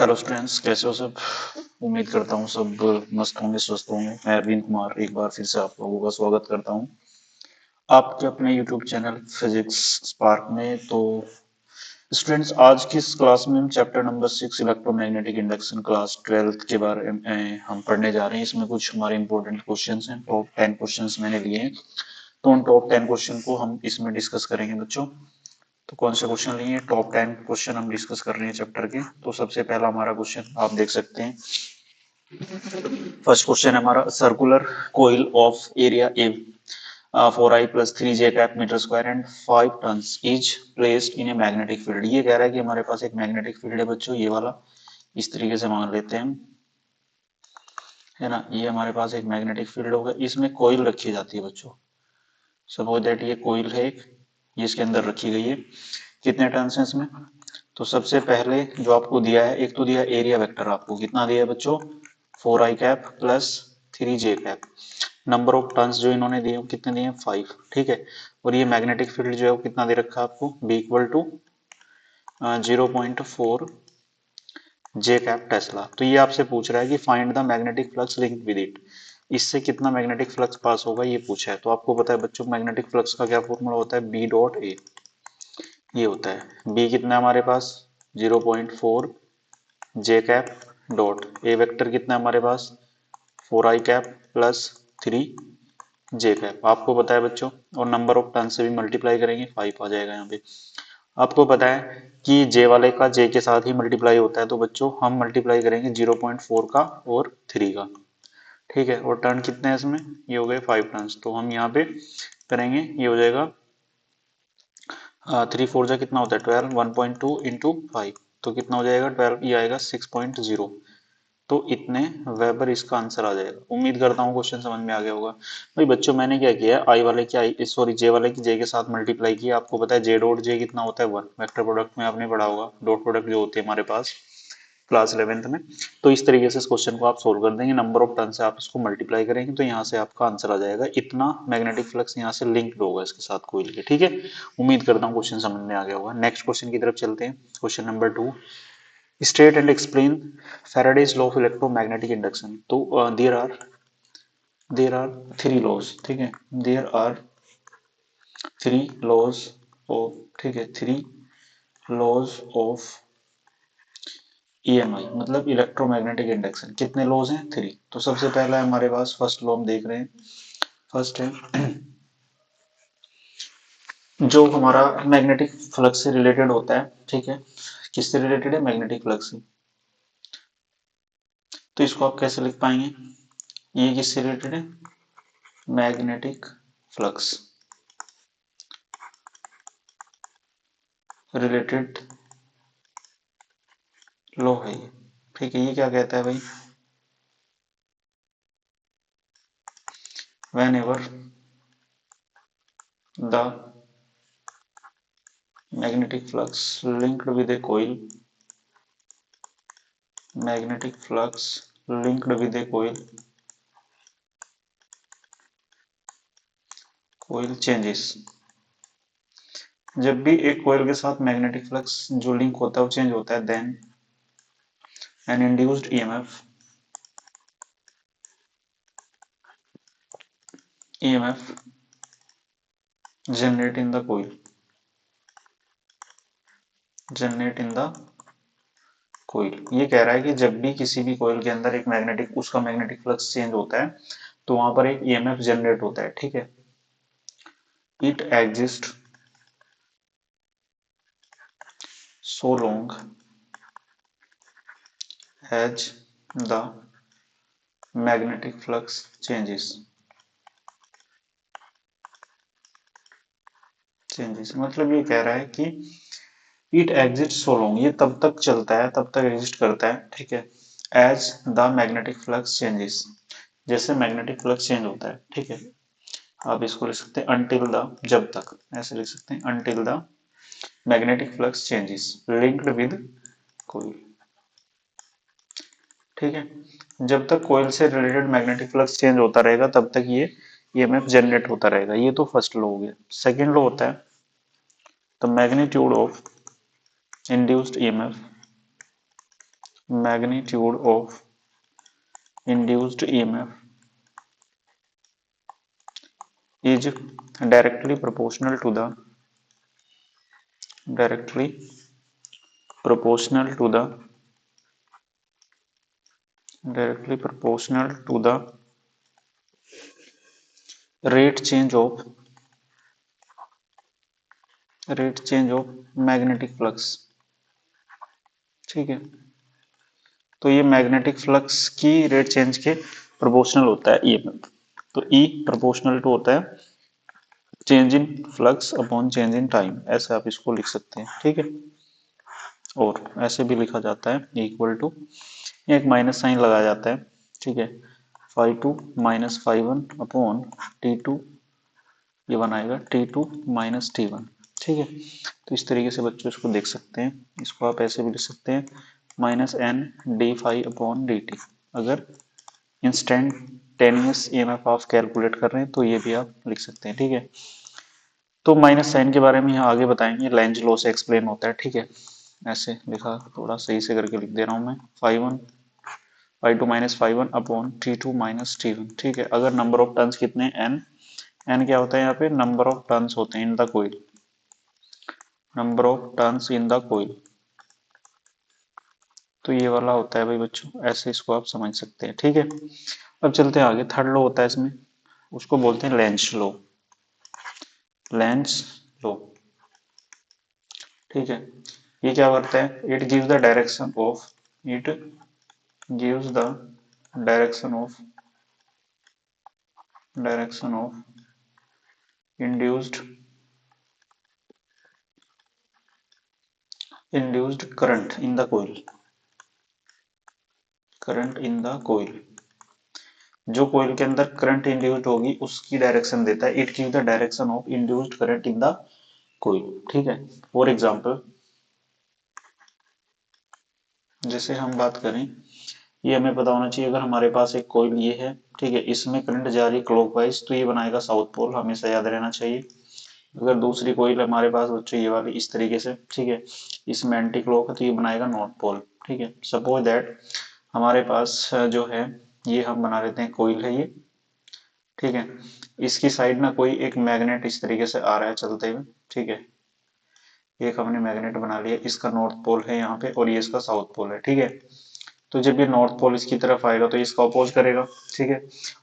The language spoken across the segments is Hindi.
हेलो स्टूडेंट्स, कैसे हो सब। उम्मीद करता हूँ सब मस्त होंगे, स्वस्थ होंगे। मैं अरविंद कुमार एक बार फिर से आप लोगों का स्वागत करता हूँ आपके अपने यूट्यूब चैनल फिजिक्स स्पार्क में। तो स्टूडेंट्स, आज की इस क्लास में हम chapter number 6 electromagnetic induction class 12 के बारे में हम पढ़ने जा रहे हैं। इसमें कुछ हमारे इंपॉर्टेंट क्वेश्चंस हैं, टॉप 10 क्वेश्चंस मैंने लिए हैं। तो उन टॉप 10 क्वेश्चन को हम इसमें डिस्कस करेंगे बच्चों। तो कौन से क्वेश्चन लिए, टॉप 10 क्वेश्चन हम डिस्कस कर रहे हैं चैप्टर के। तो सबसे पहला हमारा क्वेश्चन आप देख सकते हैं। फर्स्ट क्वेश्चन है हमारा, circular coil of area A 4i plus 3j cap metre square and 5 turns is placed in a magnetic field. ये कह रहा है कि हमारे पास एक मैग्नेटिक फील्ड है बच्चों, ये वाला। इस तरीके से मान लेते हैं हम, है ना। ये हमारे पास एक मैग्नेटिक फील्ड होगा, इसमें कोइल रखी जाती है बच्चों। सपोज दैट ये कोइल है एक, ये इसके अंदर रखी गई है। कितने टर्न्स हैं इसमें? तो सबसे पहले जो आपको दिया है, एक तो दिया एरिया वेक्टर, आपको कितना दिया है बच्चों? 4i cap plus 3j cap. Number of turns जो इन्होंने दिए कितने दिए? 5, ठीक है। और ये मैग्नेटिक फील्ड जो है वो कितना दे रखा है आपको? B equal to 0.4 J cap tesla. तो ये आपसे पूछ रहा है कि find the magnetic flux link with it. इससे कितना मैग्नेटिक फ्लक्स पास होगा ये पूछा है। तो आपको पता है बच्चों, मैग्नेटिक फ्लक्स का क्या फॉर्मूला होता है? B dot A. ये होता है बी कितना है हमारे पास? 0.4 J cap dot A vector कितना है हमारे पास? 4i cap plus 3 J cap. आपको पता है बच्चों, और नंबर ऑफ टर्न से भी मल्टीप्लाई करेंगे, 5 आ जाएगा यहाँ पे। आपको पता है कि जे वाले का जे के साथ ही मल्टीप्लाई होता है, तो बच्चों हम मल्टीप्लाई करेंगे 0.4 का और 3 का, ठीक है। और टर्न कितने हैं इसमें? ये हो गए 5 टर्न। तो हम यहाँ पे करेंगे, ये हो जाएगा 3 4 जा कितना होता है? 12, 1.2 इंटू 5, तो कितना हो जाएगा? 12, ये आएगा 6.0। तो इतने वेबर इसका आंसर आ जाएगा। उम्मीद करता हूँ क्वेश्चन समझ में आ गया होगा। भाई बच्चों, मैंने क्या किया है, आई वाले की आई, सॉरी, जे वाले की जे के साथ मल्टीप्लाई किया। आपको पता है जे डॉट जे कितना होता है? 1। वेक्टर प्रोडक्ट में आपने पढ़ा होगा, डॉट प्रोडक्ट जो होती है हमारे पास क्लास 11th में। तो इस तरीके से इस क्वेश्चन को आप सोल्व कर देंगे। नंबर ऑफ टर्न से आप इसको मल्टीप्लाई करेंगे तो यहाँ से आपका आंसर आ जाएगा। इतना मैग्नेटिक फ्लक्स यहाँ से लिंक्ड होगा इसके साथ कोइल के, ठीक है। उम्मीद करता हूँ क्वेश्चन समझ में आ गया होगा। नेक्स्ट क्वेश्चन की तरफ चलते हैं। Question number 2, state and explain Faraday's law of electromagnetic induction। तो देयर आर 3 लॉज, ठीक है। देयर आर 3 लॉज ऑफ, ठीक है, 3 लॉज ऑफ EMI, मतलब इलेक्ट्रोमैग्नेटिक इंडक्शन। कितने लॉज हैं? 3। तो सबसे पहला है हमारे पास, फर्स्ट लॉ हम देख रहे हैं। फर्स्ट है जो हमारा मैग्नेटिक फ्लक्स से रिलेटेड होता है, ठीक है। किससे रिलेटेड है? मैग्नेटिक फ्लक्स से। तो इसको आप कैसे लिख पाएंगे? ये किससे रिलेटेड है? मैग्नेटिक फ्लक्स रिलेटेड लॉ है ये, ठीक है। ये क्या कहता है भाई? whenever the magnetic flux linked with a coil, magnetic flux linked with a coil changes। जब भी एक कोयल के साथ मैग्नेटिक फ्लक्स जो लिंक होता है वो चेंज होता है, then an induced EMF generate in the coil, generate in the coil. ये कह रहा है कि जब भी किसी भी कोयल के अंदर एक मैग्नेटिक, उसका मैग्नेटिक फ्लक्स चेंज होता है तो वहां पर एक ईएमएफ जनरेट होता है, ठीक है। It exist so long as the magnetic flux changes। मतलब ये कह रहा है कि इट एग्जिस्ट सो लॉन्ग, ये तब तक चलता है, तब तक एग्जिस्ट करता है, ठीक है। As the magnetic flux changes, जैसे मैग्नेटिक फ्लक्स चेंज होता है, ठीक है। आप इसको लिख सकते हैं अनटिल द, जब तक, ऐसे लिख सकते हैं until the magnetic flux changes linked with coil, ठीक है। जब तक कोयल से रिलेटेड मैग्नेटिक फ्लक्स चेंज होता रहेगा तब तक ये ईएमएफ जनरेट होता रहेगा। ये तो फर्स्ट लॉ हो गया। सेकेंड लॉ होता है the magnitude of induced EMF magnitude of induced EMF is directly proportional to the directly proportional to the directly proportional to the rate change of magnetic flux. ठीक है, तो ये मैग्नेटिक फ्लक्स की रेट चेंज के प्रोपोर्शनल होता है ईएमएफ। तो ई प्रोपोर्शनल टू होता है change in flux upon change in time, ऐसे आप इसको लिख सकते हैं। ठीक है, और ऐसे भी लिखा जाता है इक्वल टू, एक माइनस साइन लगाया जाता है। ठीक है, phi two minus phi one upon T two, ये बनाएगा T two minus T one. ठीक है, तो इस तरीके से बच्चों इसको देख सकते हैं। इसको आप ऐसे भी लिख सकते हैं minus N D phi upon D T. अगर इंस्टेंटेनियस ईएमएफ आप कैलकुलेट कर रहे हैं तो ये भी आप लिख सकते हैं। ठीक है, तो माइनस साइन के बारे में यहाँ आगे बताएंगे, लेंज लॉ से एक्सप्लेन होता है। ठीक है, ऐसे लिखा, थोड़ा सही से करके लिख दे रहा हूँ मैं, phi one phi two minus phi one upon T two minus T one. ठीक है, अगर नंबर ऑफ टर्न्स कितने एन, एन क्या होता है यहाँ पे, नंबर ऑफ टर्न्स होते हैं in the coil, number of turns in the coil, तो ये वाला होता है भाई बच्चों, ऐसे इसको आप समझ सकते हैं। ठीक है, अब चलते हैं आगे। थर्ड लॉ होता है इसमें, उसको बोलते हैं लेंज लॉ, लेंज लॉ। ठीक है, ये क्या करता है, it gives the direction of, it gives the direction of induced current in the coil, current in the coil, जो कोइल के अंदर करंट इंड्यूस्ड होगी उसकी डायरेक्शन देता है। It give the direction of induced current in the coil. ठीक है, फॉर एग्जांपल जैसे हम बात करें, ये हमें पता होना चाहिए, अगर हमारे पास एक कोइल ये है, ठीक है, इसमें करंट जा रही है क्लॉकवाइज, तो ये बनाएगा साउथ पोल, हमेशा याद रहना चाहिए। अगर दूसरी कोइल हमारे पास बच्चों ये वाली इस तरीके से, ठीक है, इसमें एंटी क्लॉक है तो ये बनाएगा नॉर्थ पोल। ठीक है, सपोज दैट हमारे पास जो है, ये हम बना लेते हैं कोइल है ये। ठीक है, इसकी साइड ना कोई एक मैग्नेट इस तरीके से आ रहा है चलते हुए। ठीक है, एक हमने मैग्नेट बना लिया, इसका नॉर्थ पोल है यहाँ पे और ये इसका साउथ पोल है। ठीक है, तो जब ये नॉर्थ पोल इसकी तरफ आएगा तो इसका अपोज करेगा। ठीक है,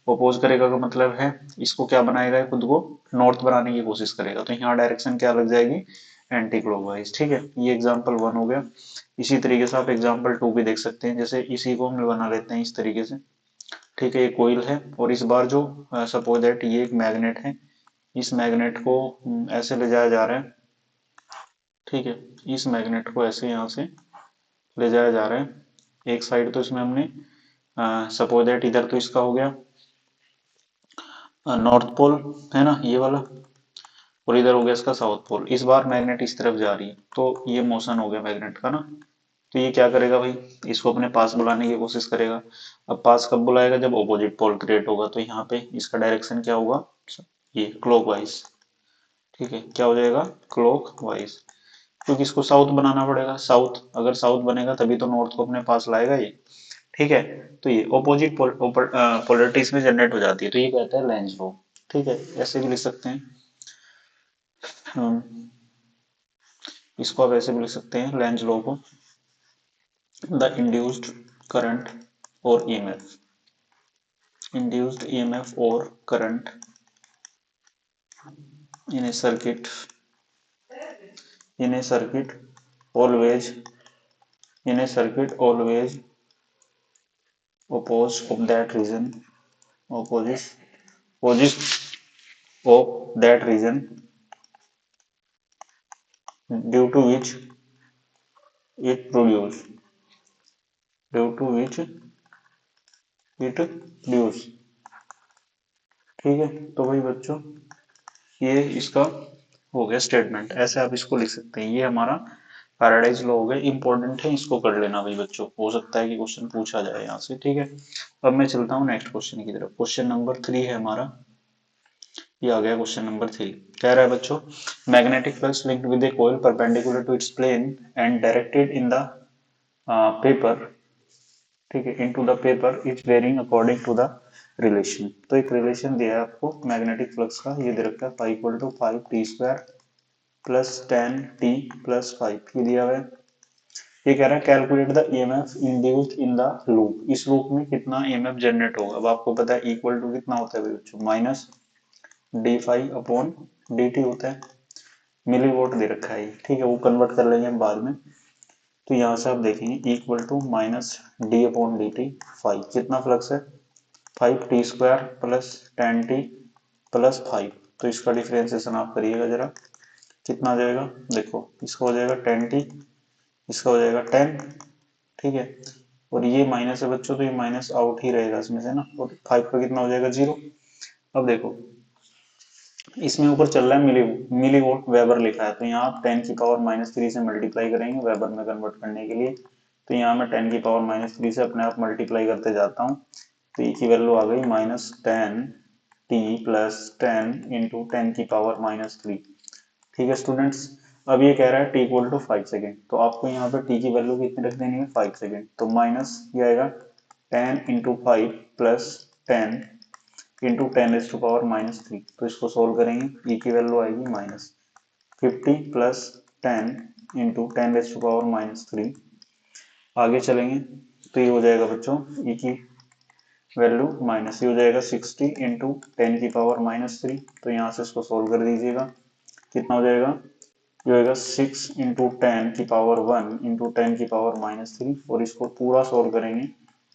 अपोज करेगा का मतलब है इसको क्या बनाएगा, खुद को नॉर्थ बनाने की कोशिश करेगा, तो यहाँ डायरेक्शन क्या लग जाएगी, एंटी क्लॉकवाइज। ठीक है, ये एग्जांपल वन हो गया। इसी तरीके से आप एग्जांपल टू भी देख सकते हैं, जैसे इसी को हम बना लेते हैं इस तरीके से। ठीक है, ये कोइल है और इस बार जो सपोज दैट ये एक मैग्नेट है, इस मैग्नेट को ऐसे ले जाया जा रहा है। ठीक है, इस मैग्नेट को ऐसे यहाँ से ले जाया जा रहा है। एक साइड तो इसमें हमने सपोज दैट इधर तो इसका हो गया नॉर्थ पोल, है ना ये वाला, और इधर हो गया इसका साउथ पोल। इस बार मैग्नेट इस तरफ जा रही है तो ये मोशन हो गया मैग्नेट का ना, तो ये क्या करेगा भाई, इसको अपने पास बुलाने की कोशिश करेगा। अब पास कब बुलाएगा, जब ऑपोजिट पोल क्रिएट होगा, तो यहाँ पे इसका डायरेक्शन क्या होगा, ये क्लॉकवाइज। ठीक है, क्या हो जाएगा, क्लॉकवाइज, क्योंकि इसको साउथ बनाना पड़ेगा, साउथ अगर साउथ बनेगा तभी तो नॉर्थ को अपने पास लाएगा ये। ठीक है, तो ये ऑपोजिट पोलरिटीज में जनरेट हो जाती है, तो ये कहता है लेंज लॉ। ठीक है, ऐसे भी लिख सकते हैं इसको, आप ऐसे भी लिख सकते हैं लेंज लॉ को, द इंड्यूस्ड करंट और EMF, induced EMF or current in a circuit, in a circuit always, in a circuit always oppose of that region, opposes opposes of that region, due to which it produce, due to which it produce। ठीक है, तो भाई बच्चों ये इसका हो गया स्टेटमेंट, ऐसे आप इसको लिख सकते हैं। ये हमारा पैराडाइज लॉ हो गया, इंपॉर्टेंट है, इसको कर लेना भाई बच्चों, हो सकता है कि क्वेश्चन पूछा जाए यहाँ से। ठीक है, अब मैं चलता हूँ नेक्स्ट क्वेश्चन की तरफ। क्वेश्चन नंबर 3 है हमारा, ये आ गया क्वेश्चन नंबर 3। कह रहा है बच्चों, magnetic flux linked with a coil perpendicular to its plane and directed in the paper ठीक है, into the paper is varying according to the relation. तो एक रिलेशन दिया है आपको मैग्नेटिक फ्लक्स का, ये दे रखा है 5 = 5 t² प्लस 10t प्लस 5, ये दिया हुआ है। ये कह रहा है calculate the EMF induced in the loop, इस लूप में कितना ईएमएफ जनरेट होगा। अब आपको पता है इक्वल टू कितना होता है बच्चों, माइनस d∅/dt होता है, मिली वोट दे रखा है, ठीक है, वो कन्वर्ट कर लेंगे हम बाद में। तो यहाँ से आप देखेंगे इक्वल टू माइनस d/dt, 5 कितना फ्लक्स है, 5t² प्लस 10t प्लस 5। तो इसका डिफरेंशिएशन आप करिएगा जरा, कितना आ जाएगा, देखो इसका हो जाएगा 10t, इसका हो जाएगा 10, ठीक है, और ये माइनस है बच्चों, तो ये माइनस आउट ही रहेगा इसमें से ना, और 5 का कितना हो जाएगा 0। अब देखो इसमें ऊपर चल रहा है मिली वोल्ट वेबर लिखा है, तो यहाँ आप 10⁻³ से मल्टीप्लाई करेंगे वेबर में कन्वर्ट करने के लिए। तो यहाँ मैं 10⁻³ से अपने आप मल्टीप्लाई करते जाता हूँ, तो ई की वैल्यू आ गई -10t प्लस 10 इंटू 10⁻³ ठीक है स्टूडेंट्स। अब ये कह रहा है t=5 सेकेंड, तो आपको यहाँ पे t की वैल्यू कितनी रख देनी है, 5 सेकेंड, तो माइनस ये आएगा 10 × 5 प्लस 10 × 10⁻³ तो इसको सोल्व करेंगे, e की वैल्यू आएगी -50 प्लस 10 × 10⁻³ आगे चलेंगे तो ये हो जाएगा बच्चों, e की वैल्यू माइनस, ये हो जाएगा 60 × 10⁻³, तो यहाँ से इसको सोल्व कर दीजिएगा, कितना हो जाएगा, ये होगा 6 × 10⁻1 × 10⁻³ और इसको पूरा सोल्व करेंगे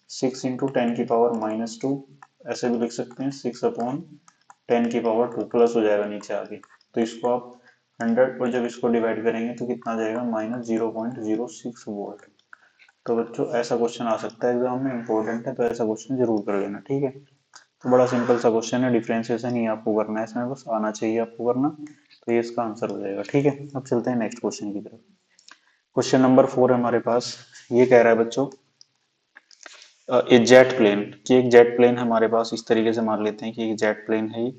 6 × 10⁻², ऐसे भी लिख सकते हैं 6/10⁻² प्लस हो जाएगा नीचे आगे, तो इसको आप 100 और जब इसको डिवाइड करेंगे तो कितना आ जाएगा, -0.06 वोल्ट। तो बच्चों ऐसा क्वेश्चन आ सकता है एग्जाम में, इंपॉर्टेंट है, तो ऐसा क्वेश्चन जरूर कर लेना, ठीक है। तो बड़ा सिंपल सा क्वेश्चन है, डिफरेंशिएशन ही आपको करना है इसमें, बस आना चाहिए आपको करना, तो ये इसका आंसर हो जाएगा, ठीक है। अब चलते हैं नेक्स्ट क्वेश्चन की तरफ। क्वेश्चन नंबर 4 है हमारे पास, ये कह रहा है बच्चों एक जेट प्लेन, कि एक जेट प्लेन हमारे पास, इस तरीके से मान लेते हैं कि एक जेट प्लेन है,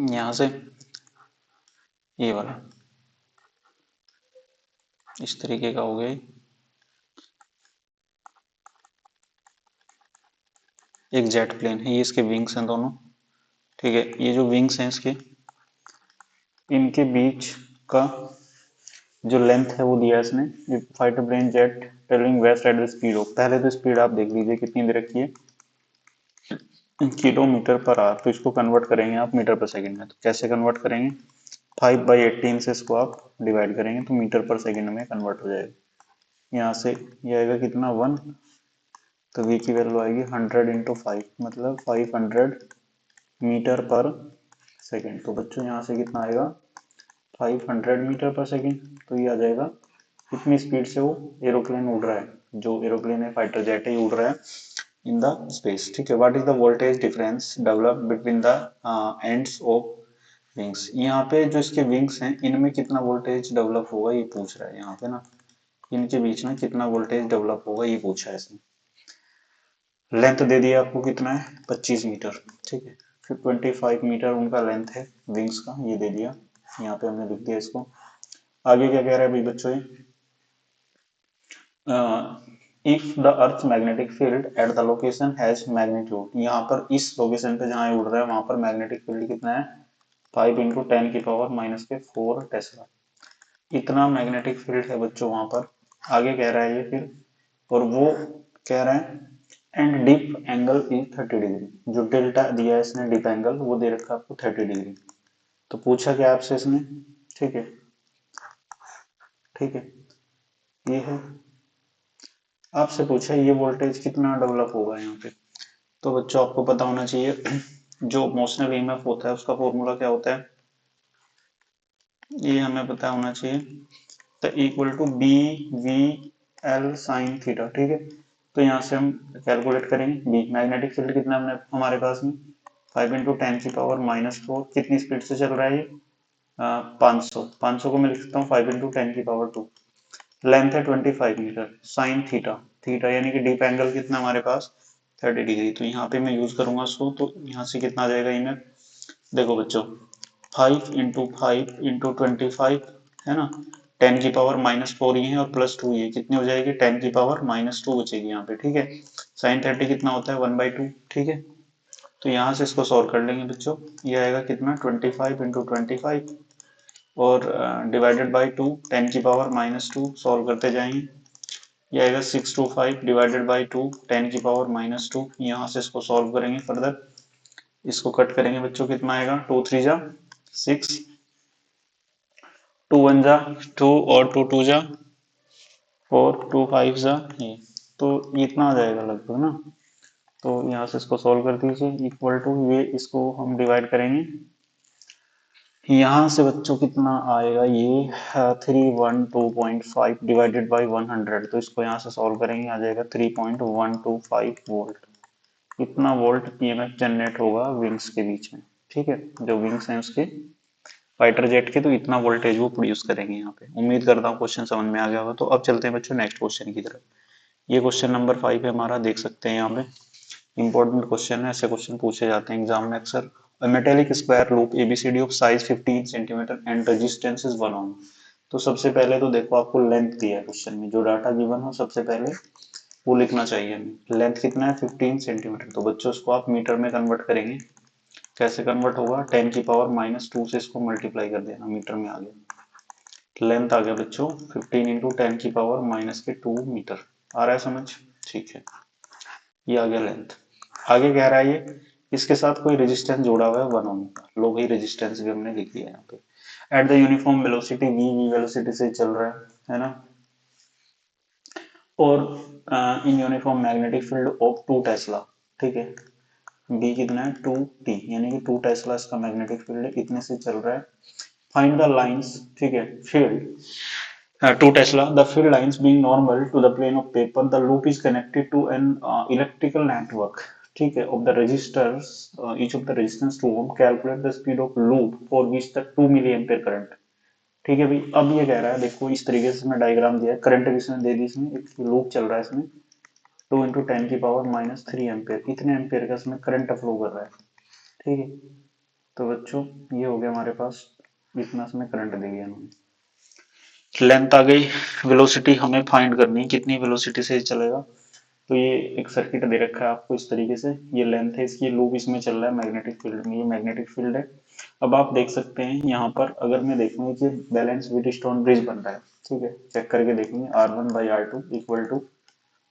यहाँ से ये वाला इस तरीके का हो गया, एक जेट प्लेन है, ये इसके विंग्स हैं दोनों, ठीक है, ये जो विंग्स हैं इसके, इनके बीच का जो लेंथ है वो दिया है इसने, fighter plane jet travelling west at the speed of, पहले तो स्पीड आप देख लीजिए कितनी दे रखी है, km/h, तो इसको कन्वर्ट करेंगे आप मीटर पर सेकंड में, तो कैसे कन्वर्ट करेंगे, 5/18 से इसको आप डिवाइड करेंगे तो मीटर पर सेकंड में कन्वर्ट हो जाएगा, यहाँ से ये आएगा कितना 1, तो v की वैल्यू आएगी 100 × 5, मतलब 500 मीटर पर सेकंड। तो बच्चों यहाँ से कितना आएगा 500 मीटर पर सेकंड, तो ये आ जाएगा कितनी स्पीड से वो एरोप्लेन उड़ रहा है, जो एरोप्लेन है फाइटर जेट है, ये उड़ रहा है इन द स्पेस, ठीक है। What is the voltage difference develop between the ends of wings, यहाँ पे जो इसके विंग्स हैं इनमें कितना वोल्टेज डेवलप होगा ये पूछ रहा है, यहाँ पे ना इनके बीच में कितना वोल्टेज डेवलप होगा ये पूछा है इसने। लेंथ दे दिया आपको कितना है 25 मीटर, ठीक है, फिर 25 मीटर उनका लेंथ है विंग्स का, ये दे दिया, यहाँ पे हमने लिख दिया इसको। आगे क्या कह रहा है भाई बच्चों, if the earth magnetic field at the location has magnitude, यहाँ पर इस लोकेशन पे जहाँ उड़ रहा है वहां पर मैग्नेटिक फील्ड कितना है 5 × 10⁻⁴ टेस्ला, इतना मैग्नेटिक फील्ड है बच्चों वहां पर। आगे कह रहा है ये फिर, और वो कह रहा है and dip angle is 30 degree, जो डेल्टा दिया है इसने डिप एंगल वो दे रखा है आपको 30 डिग्री। तो पूछा क्या आपसे इसने, ठीक है, ठीक है, ये है आपसे पूछा ये वोल्टेज कितना डेवलप होगा यहाँ पे। तो बच्चों आपको पता होना चाहिए जो मोशनल ईएमएफ होता है उसका फॉर्मूला क्या होता है, ये हमें पता होना चाहिए, तो equal to B V L sine theta, ठीक है। तो यहाँ से हम कैलकुलेट करेंगे बी, मैग्नेटिक फील्ड कितना हमने हमारे पास में 5 × 10⁻⁴, कितनी स्पीड से चल रहा है ये 500 को मैं लिख सकता हूँ 5 × 10⁻², लेंथ है 25 मीटर, साइन थीटा, थीटा यानी कि डीप एंगल कितना हमारे पास 30 डिग्री, तो यहाँ पे मैं यूज करूंगा इसको, तो यहाँ से कितना आ जाएगा इमेज, देखो बच्चों 5 × 5 × 25 है ना, 10 की पावर -4 ये है और +2 ये कितनी हो जाएगी, 10 की पावर -2 बचेगी यहाँ पे, ठीक है। साइन 30 कितना होता है, 1/2, ठीक है। तो यहाँ से इसको सॉल्व कर लेंगे बच्चों, ये आएगा कितना, 25 × 25 और डिवाइडेड बाई 2, 10 की पावर -2 सॉल्व करते जाएंगे, ये आएगा 625 डिवाइडेड बाई 2, 10 की पावर -2। यहाँ से इसको सॉल्व करेंगे फर्दर, इसको कट करेंगे बच्चों, कितना आएगा, 2 3 जा 6, 2 1 जा 2 और 2 2 जा 4, 2 5 जा ये, तो इतना आ जाएगा लगभग ना। तो यहाँ से इसको सॉल्व कर दीजिए, इक्वल टू ये, इसको हम डिवाइड करेंगे, यहाँ से बच्चों कितना आएगा, ये 312.5 डिवाइडेड बाई 100, तो इसको यहाँ से सॉल्व करेंगे, आ जाएगा 3.125 वोल्ट। इतना वोल्ट ईएमएफ जनरेट होगा विंग्स के बीच में, ठीक है, जो विंग्स हैं उसके फाइटर जेट के, तो इतना वोल्टेज वो प्रोड्यूस करेंगे यहाँ पे। उम्मीद करता हूँ क्वेश्चन समझ में आ गया होगा। तो अब चलते हैं बच्चों नेक्स्ट क्वेश्चन की तरफ। ये क्वेश्चन नंबर 5 है हमारा, देख सकते हैं यहाँ पे, इंपॉर्टेंट क्वेश्चन है, ऐसे क्वेश्चन पूछे जाते हैं एग्जाम में अक्सर। A metallic square loop ABCD of size 15 centimetre and resistance is 1 ohm। तो सबसे पहले तो देखो आपको लेंथ दिया है क्वेश्चन में, जो डाटा गिवन हो सबसे पहले वो लिखना चाहिए हमें। लेंथ कितना है, 15 सेंटीमीटर, तो बच्चों इसको आप मीटर में कन्वर्ट करेंगे। कैसे कन्वर्ट होगा, 10 की पावर -2 से इसको मल्टीप्लाई कर देना, मीटर में आ गया। लेंथ आ गया बच्चों 15 इंटू 10 की पावर -2 मीटर। आ रहा है समझ, ठीक है, ये आ गया लेंथ। आगे कह रहा है ये, इसके साथ कोई रेजिस्टेंस जोड़ा हुआ है 1 ओम का, लो भाई रेजिस्टेंस भी हमने लिख दिया यहाँ पे। At the uniform velocity v velocity से चल रहा है ना, और in uniform magnetic field of 2 Tesla, ठीक है, b कितना है 2t, यानी कि 2 टेस्ला इसका मैग्नेटिक फील्ड है, इतने से चल रहा है। फाइंड द लाइंस, ठीक है, field 2 Tesla, the field lines being normal to the plane of paper, the loop is connected to an electrical network, ठीक है, of the resistors, each of the resistance 2 ohm, calculate the speed of loop for which the 2 milliampere current, ठीक है भाई। अब ये कह रहा है, देखो इस तरीके से इसमें डायग्राम दिया है, करंट भी इसमें दे दी, इसमें एक लूप चल रहा है इसमें, 2 इंटू 10 की पावर -3 एम्पेयर, इतने एम्पेयर का इसमें करंट फ्लो कर रहा है, ठीक है। तो बच्चों ये हो गया हमारे पास, इतना इसमें करंट दे दिया इन्होंने। लेंथ आ गई, वेलोसिटी हमें फाइंड करनी है, कितनी वेलोसिटी से चलेगा। तो ये एक सर्किट दे रखा है आपको इस तरीके से, ये लेंथ है इसकी, लूप इसमें चल रहा है मैग्नेटिक फील्ड में, ये मैग्नेटिक फील्ड है। अब आप देख सकते हैं यहाँ पर, अगर मैं देखूंगा कि बैलेंस व्हीटस्टोन ब्रिज बन रहा है, ठीक है, चेक करके देखेंगे, R1/R2 इक्वल टू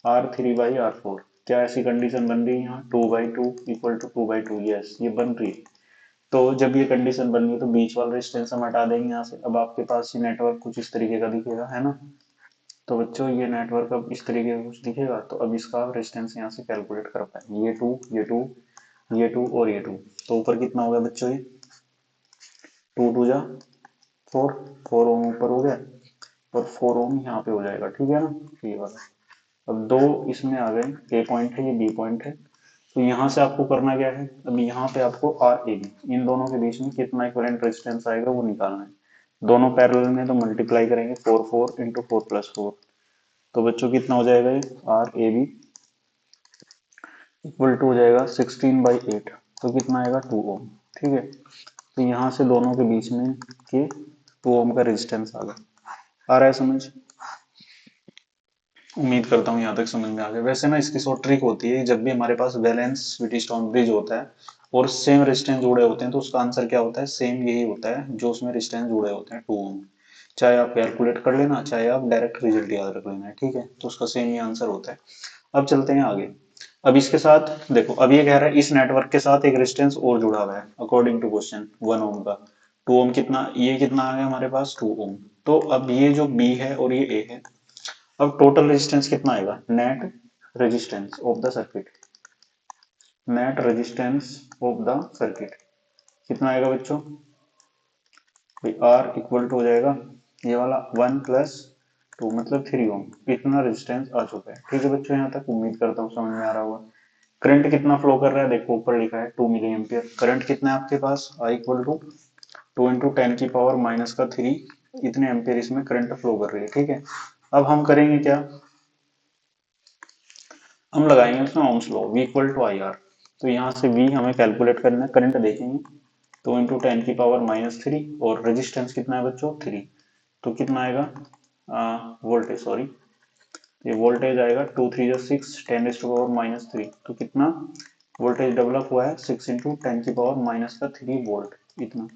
R3/R4, क्या ऐसी कंडीशन बन रही है यहाँ, 2/2 इक्वल टू 2/2, यस ये बन रही है। तो जब ये कंडीशन बन गई तो बीच वाला रेजिस्टेंस हम हटा देंगे यहाँ से। अब आपके पास ये नेटवर्क कुछ इस तरीके का दिखेगा, है ना। तो बच्चों ये नेटवर्क अब इस तरीके का कुछ दिखेगा, तो अब इसका आप रेजिस्टेंस यहाँ से कैलकुलेट कर पाएंगे, ये 2 ये 2 ये 2 और ये 2। तो ऊपर कितना हो गया बच्चों, ये 2 2 जा 4, 4 ओम ऊपर हो गया और 4 ओम यहाँ पे हो जाएगा, ठीक है ना, ये वाला। अब दो इसमें आ गए, ए पॉइंट है, ये बी पॉइंट है। तो यहाँ से आपको करना क्या है, अब यहाँ पे आपको आर ए बी, इन दोनों के बीच में कितना इक्विवेलेंट रेजिस्टेंस आएगा वो निकालना है। दोनों पैरेलल में तो मल्टीप्लाई करेंगे, 4 4 इंटू 4 प्लस 4। तो बच्चों कितना हो जाएगा, ये R A B equal to हो जाएगा 16/8, तो कितना आएगा 2 ओम, ठीक है। तो यहाँ से दोनों के बीच में के 2 ओम का रेजिस्टेंस आ गया। आ रहा है समझ, उम्मीद करता हूँ यहाँ तक समझ में आ गया। वैसे ना इसकी शॉर्ट ट्रिक होती है, जब भी हमारे पास बैलेंस व्हीटस्टोन ब्रिज होता है और सेम रेजिस्टेंस जुड़े होते हैं, तो उसका आंसर क्या होता है, सेम यही होता है जो उसमें रेजिस्टेंस जुड़े होते हैं, 2 ओम। चाहे आप कैलकुलेट कर लेना, चाहे आप डायरेक्ट रिजल्ट याद रख लेना, ठीक है, तो उसका सेम ही आंसर होता है। अब चलते हैं आगे। अब इसके साथ देखो, अब ये कह रहा है इस नेटवर्क के साथ एक रेजिस्टेंस और जुड़ा हुआ है अकॉर्डिंग टू क्वेश्चन, 1 ओम का। 2 ओम कितना, ये कितना आ गया हमारे पास, 2 ओम। तो अब ये जो बी है और ये ए है, अब टोटल रेजिस्टेंस कितना आएगा, net resistance of the circuit, net resistance of the circuit कितना आएगा बच्चों, आर इक्वल टू हो जाएगा ये वाला 1 प्लस 2 मतलब 3 ओम। इतना रेजिस्टेंस आ चुका है, ठीक है बच्चों, यहाँ तक उम्मीद करता हूँ समझ में आ रहा होगा। करंट कितना फ्लो कर रहा है, देखो ऊपर लिखा है 2 मिली एम्पियर। करंट कितना है आपके पास, आई इक्वल टू 2 इंटू 10 की पावर -3, इतने एम्पियर इसमें करंट फ्लो कर रही है, ठीक है। अब हम करेंगे क्या, हम लगाएंगे उसमें ohm's law, V equal to I R. तो यहाँ से V हमें कैलकुलेट करना है, करंट देखेंगे 2 इंटू 10 की पावर -3 और रेजिस्टेंस कितना है बच्चों, 3। तो कितना आएगा वोल्टेज, सॉरी, ये वोल्टेज आएगा 2 3 जा 6 10⁻³ तो कितना वोल्टेज डेवलप हुआ है 6 इंटू 10⁻³ वोल्ट, इतना।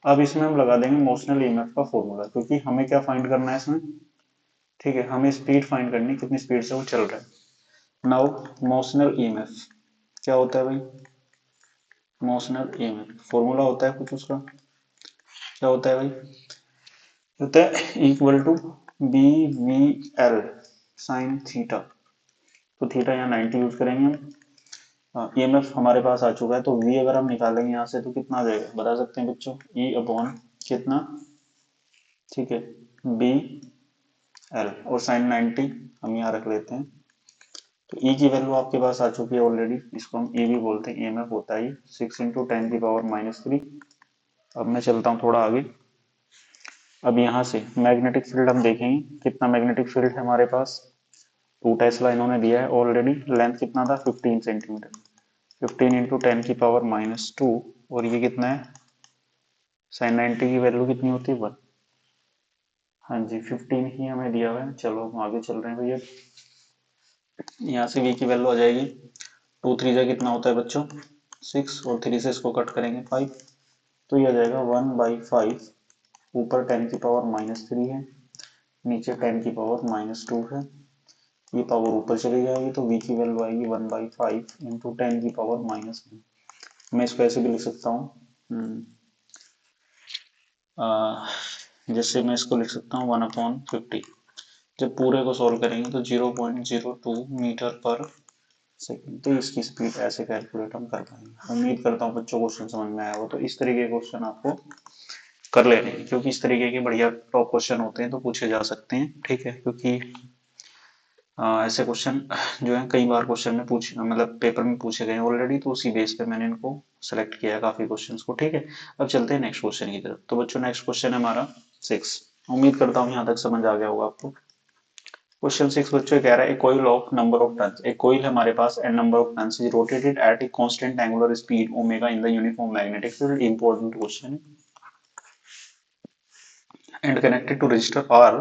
अब इसमें हम लगा देंगे मोशनल ईएमएफ का फॉर्मूला, क्योंकि हमें क्या फाइंड करना है इसमें, ठीक है, हमें स्पीड फाइंड करनी है, कितनी स्पीड से वो चल रहा है। नाउ मोशनल ईएमएफ क्या होता है भाई, मोशनल ईएमएफ फॉर्मूला होता है कुछ उसका, क्या होता है भाई, होता है equal to B V L sine theta. तो थीटा यहाँ 90 यूज करेंगे हम। ईएमएफ हमारे पास आ चुका है, तो वी अगर हम निकालेंगे यहाँ से तो कितना आ जाएगा, बता सकते हैं बच्चों, ई अपॉन कितना, ठीक है, बी एल, और साइन 90 हम यहाँ रख लेते हैं। तो ई की वैल्यू आपके पास आ चुकी है ऑलरेडी, इसको हम ई भी बोलते हैं, ईएमएफ होता है 6 इंटू 10⁻³ अब मैं चलता हूँ थोड़ा आगे। अब यहाँ से मैग्नेटिक फील्ड हम देखेंगे, कितना मैग्नेटिक फील्ड है हमारे पास, 2 टेस्ला इन्होंने दिया है ऑलरेडी, लेंथ कितना था 15 सेंटीमीटर, 15 इंटू 10⁻², और ये कितना है, साइन 90 की वैल्यू कितनी होती है 1, हाँ जी 15 ही हमें दिया हुआ है। चलो हम आगे चल रहे हैं भैया, यहाँ से v की वैल्यू आ जाएगी 2 3 जा कितना होता है बच्चों 6, और 3 से इसको कट करेंगे 5, तो ये आ जाएगा 1/5, ऊपर 10⁻³ है, नीचे 10⁻² है, ये पावर ऊपर चली जाएगी, तो v की वैल्यू आएगी 1/5 इंटू 10⁻⁻1। मैं इसको ऐसे भी लिख सकता हूँ, जैसे मैं इसको लिख सकता हूँ 1/50। जब पूरे को सॉल्व करेंगे तो 0.02 मीटर पर सेकंड, तो इसकी स्पीड ऐसे कैलकुलेट हम कर पाएंगे। उम्मीद करता हूँ बच्चों क्वेश्चन समझ में आया हो, तो इस तरीके के क्वेश्चन आपको कर लेने हैं, क्योंकि इस तरीके के बढ़िया टॉप क्वेश्चन होते हैं तो पूछे जा सकते हैं, ठीक है, क्योंकि ऐसे क्वेश्चन जो है कई बार क्वेश्चन में पूछ मतलब पेपर में पूछे गए ऑलरेडी, तो उसी बेस पे मैंने इनको सेलेक्ट किया है काफी क्वेश्चंस को, ठीक है। अब चलते हैं नेक्स्ट क्वेश्चन की तरफ। तो बच्चों नेक्स्ट क्वेश्चन है हमारा 6, उम्मीद करता हूँ यहाँ तक समझ आ गया होगा आपको। क्वेश्चन 6 बच्चों कह रहा है coil of number of turns, एक कोइल है हमारे पास and number of turns is rotated at a constant angular speed omega in the uniform magnetic field, important question, and connected to resistor R,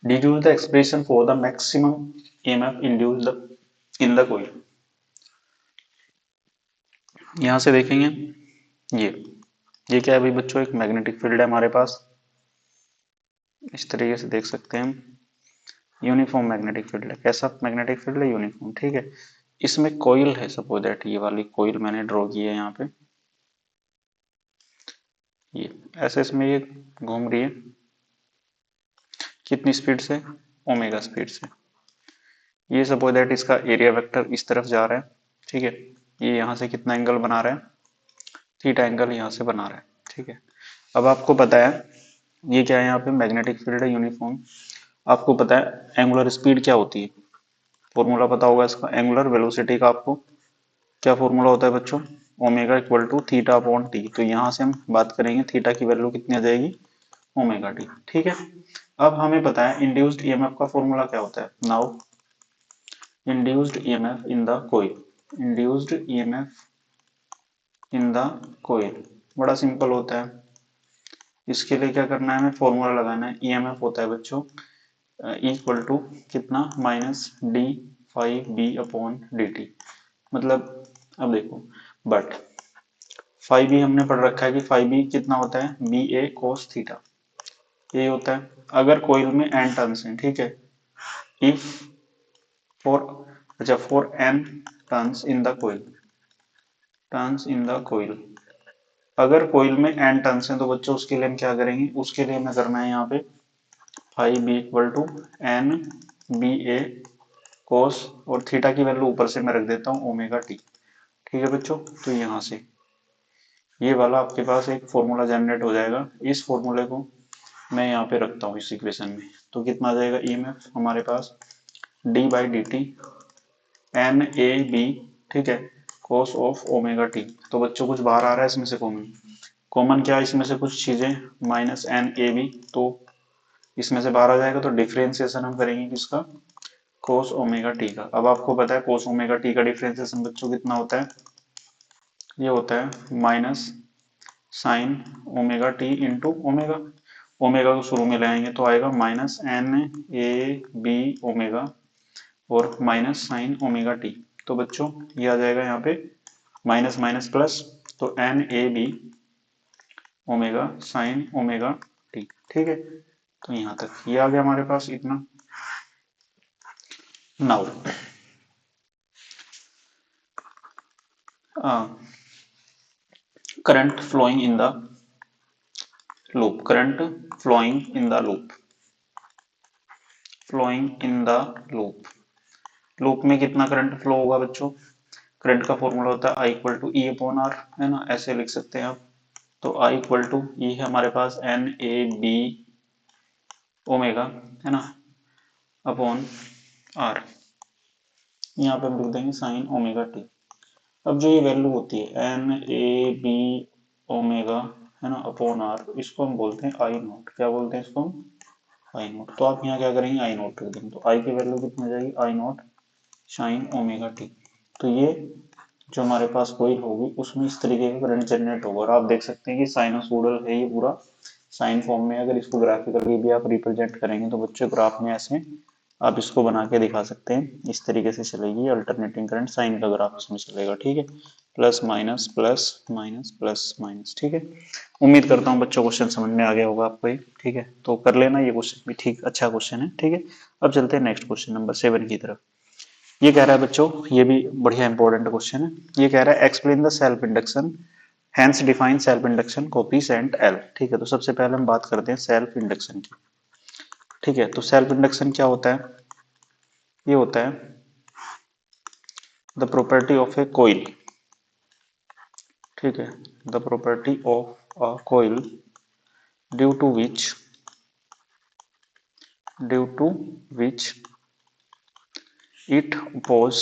deduce the expression for the maximum EMF induced in the coil। यहां से देखेंगे ये क्या है भाई बच्चों, एक मैग्नेटिक फील्ड है हमारे पास, इस तरीके से देख सकते हैं हम, यूनिफॉर्म मैग्नेटिक फील्ड है। कैसा मैग्नेटिक फील्ड है, यूनिफॉर्म, ठीक है। इसमें कोयल है, सपोज दैट ये वाली कोयल मैंने ड्रॉ की है यहाँ पे, ये ऐसे इसमें ये घूम रही है, कितनी स्पीड से, ओमेगा स्पीड से। ये सपोज दैट इसका एरिया वेक्टर इस तरफ जा रहा है, ठीक है, ये यहाँ से कितना एंगल बना रहा है, थीटा एंगल यहाँ से बना रहा है, ठीक है। अब आपको पता है ये क्या है, यहाँ पे मैग्नेटिक फील्ड है यूनिफॉर्म, आपको पता है एंगुलर स्पीड क्या होती है, फॉर्मूला पता होगा इसका, एंगुलर वेलोसिटी का आपको क्या फॉर्मूला होता है बच्चों, omega equal to theta upon T. तो यहाँ से हम बात करेंगे थीटा की वैल्यू कितनी आ जाएगी, ओमेगा टी, ठीक है। अब हमें पता है इंड्यूस्ड ईएमएफ का फॉर्मूला क्या होता है, now induced EMF in the coil, induced EMF in the coil बड़ा सिंपल होता है। इसके लिए क्या करना है, हमें फॉर्मूला लगाना है, ईएमएफ होता है बच्चों इक्वल टू कितना, minus D phi B upon D T. मतलब अब देखो, बट फाइव बी हमने पढ़ रखा है कि फाइव बी कितना होता है, बी ए कोस थीटा, ये होता है। अगर कोइल में एन टर्न्स हैं, ठीक है, इफ फॉर, अच्छा for N turns in the coil, turns in the coil, अगर कोइल में एन टर्न्स हैं तो बच्चों उसके लिए हम क्या करेंगे, उसके लिए हमें करना है यहाँ पे five B equal to N B A cos, और थीटा की वैल्यू ऊपर से मैं रख देता हूँ ओमेगा टी, ठीक है बच्चों। तो यहाँ से ये वाला आपके पास एक फॉर्मूला जनरेट हो जाएगा, इस फॉर्मूले को मैं यहाँ पे रखता हूँ इस इक्वेशन में, तो कितना आ जाएगा ईएमएफ हमारे पास D by D T N A B, ठीक है, कोस ऑफ ओमेगा टी। तो बच्चों कुछ बाहर आ रहा है इसमें से कॉमन, कॉमन क्या है इसमें से, कुछ चीजें माइनस एन ए बी, तो इसमें से बाहर आ जाएगा, तो डिफरेंशिएशन हम करेंगे किसका, कोस ओमेगा टी का। अब आपको पता है कोस ओमेगा टी का डिफरेंशिएशन बच्चों कितना होता है, ये होता है minus sine omega T into omega. Omega को शुरू में ले आएंगे तो आएगा minus N A B omega और माइनस साइन ओमेगा टी। तो बच्चों ये आ जाएगा यहाँ पे माइनस माइनस प्लस, तो N A B omega sine omega T. ठीक है, तो यहाँ तक ये आ गया हमारे पास इतना। Now current flowing in the loop, current flowing in the loop, flowing in the loop, loop में कितना करंट फ्लो होगा बच्चों? करंट का फॉर्मूला होता है I equal to E upon R, है ना, ऐसे लिख सकते हैं आप। तो आई इक्वल टू ई है हमारे पास एन ए बी ओमेगा, है ना, अपॉन आर, यहाँ पे हम लिख देंगे साइन ओमेगा टी। अब जो ये वैल्यू होती है एन ए बी ओमेगा, है ना, अपॉन आर, इसको हम बोलते हैं आई नोट। क्या बोलते हैं इसको हम? आई नोट। तो आप यहाँ क्या करेंगे, आई नोट रख देंगे, तो आई की वैल्यू कितनी हो जाएगी, आई नोट साइन ओमेगा टी। तो ये जो हमारे पास कोईल होगी उसमें इस तरीके का करंट जनरेट होगा। और आप देख सकते हैं कि साइनसोइडल है ये पूरा, साइन फॉर्म में। अगर इसको ग्राफिकली भी आप रिप्रेजेंट करेंगे तो बच्चे ग्राफ में ऐसे आप इसको बना के दिखा सकते हैं, इस तरीके से चलेगी अल्टरनेटिंग करंट, साइन का ग्राफ इसमें चलेगा। ठीक है, plus minus plus minus plus minus. ठीक है, उम्मीद करता हूँ बच्चों क्वेश्चन समझ में आ गया होगा आपको ये। ठीक है, तो कर लेना ये क्वेश्चन भी, ठीक, अच्छा क्वेश्चन है। ठीक है, अब चलते हैं नेक्स्ट क्वेश्चन नंबर 7 की तरफ। ये कह रहा है बच्चों, ये भी बढ़िया इंपॉर्टेंट क्वेश्चन है। ये कह रहा है explain the self induction, hence define self induction coefficient L. ठीक है, तो सबसे पहले हम बात करते हैं सेल्फ इंडक्शन की। ठीक है, तो सेल्फ इंडक्शन क्या होता है? ये होता है the property of a coil. ठीक है, the property of a coil due to which it oppose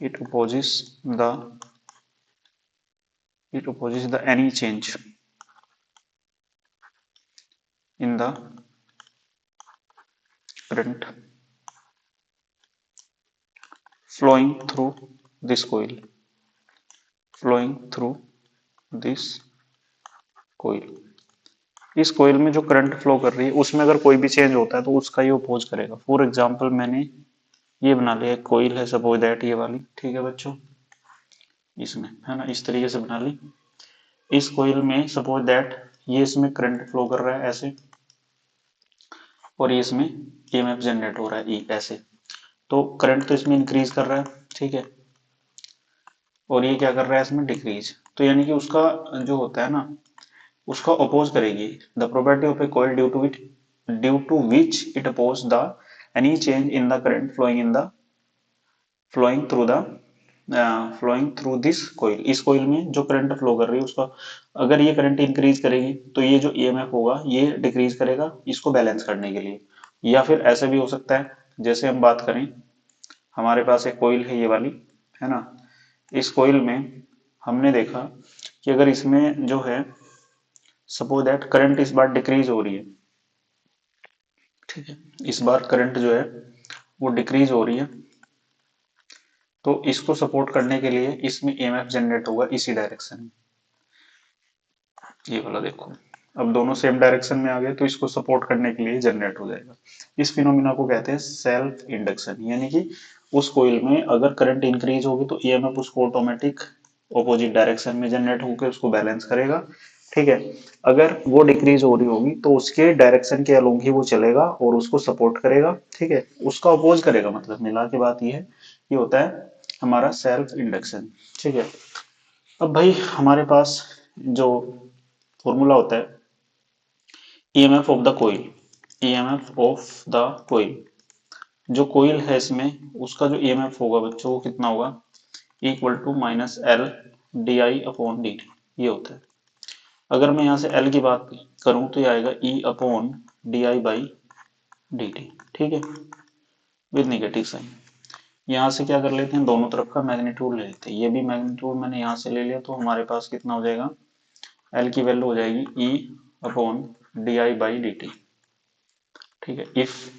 it opposes the any change in the current flowing through this coil, flowing through this coil। इस कोयल में जो करंट फ्लो कर रही है उसमें अगर कोई भी चेंज होता है तो उसका ये अपोज करेगा। फॉर एग्जांपल मैंने ये बना लिया, कोयल है सपोज दैट ये वाली। ठीक है बच्चों, इसमें, है ना, इस तरीके से बना ली। इस कोयल में सपोज दैट ये इसमें करंट फ्लो कर रहा है ऐसे, और ये इसमें ईएमएफ जनरेट हो रहा है ई ऐसे। तो करंट तो इसमें इंक्रीज कर रहा है, ठीक है, और ये क्या कर रहा है इसमें डिक्रीज। तो यानी कि उसका जो होता है ना, उसका अपोज करेगी। The probability of a coil due to which it oppose the any change in the current flowing through the flowing through this coil. इस कोइल में जो करंट फ्लो कर रही है उसका अगर ये करंट इंक्रीज करेगी तो ये जो ईएमएफ होगा ये डिक्रीज करेगा इसको बैलेंस करने के लिए। या फिर ऐसे भी हो सकता है, जैसे हम बात करें, हमारे पास एक कोइल है ये वाली, है ना, इस कोइल में हमने देखा कि अगर इसमें जो है सपोज दैट करंट इस बार डिक्रीज हो रही है। ठीक है, इस बार करंट जो है वो डिक्रीज हो रही है, तो इसको सपोर्ट करने के लिए इसमें ईएमएफ जनरेट होगा इसी डायरेक्शन में। ये वाला देखो, अब दोनों सेम डायरेक्शन में आ गए तो इसको सपोर्ट करने के लिए जनरेट हो जाएगा। इस फिनोमिना को कहते हैं सेल्फ इंडक्शन। यानी कि उस कोइल में अगर करंट इंक्रीज होगी तो ईएमएफ उसको ऑटोमेटिक ऑपोजिट डायरेक्शन में जनरेट होकर उसको बैलेंस करेगा। ठीक है, अगर वो डिक्रीज हो रही होगी तो उसके डायरेक्शन के अलोंग ही वो चलेगा और उसको सपोर्ट करेगा। ठीक है, उसका अपोज करेगा, मतलब मिला के बात ये होता है हमारा सेल्फ इंडक्शन। ठीक है, अब भाई हमारे पास जो फॉर्मूला होता है EMF of the coil, EMF of the coil, जो कोइल है इसमें उसका जो ईएमएफ होगा बच्चों वो कितना होगा, equal to minus L D I upon D T, ये होता है। अगर मैं यहाँ से एल की बात करूं तो ये आएगा ई upon D I by D T. ठीक है, विद नेगेटिव साइन। यहाँ से क्या कर लेते हैं, दोनों तरफ का मैग्नीट्यूड ले लेते हैं। ये भी मैग्नीट्यूड मैंने यहाँ से ले लिया तो हमारे पास कितना हो जाएगा, एल की वैल्यू हो जाएगी E upon D I by D T. ठीक है, if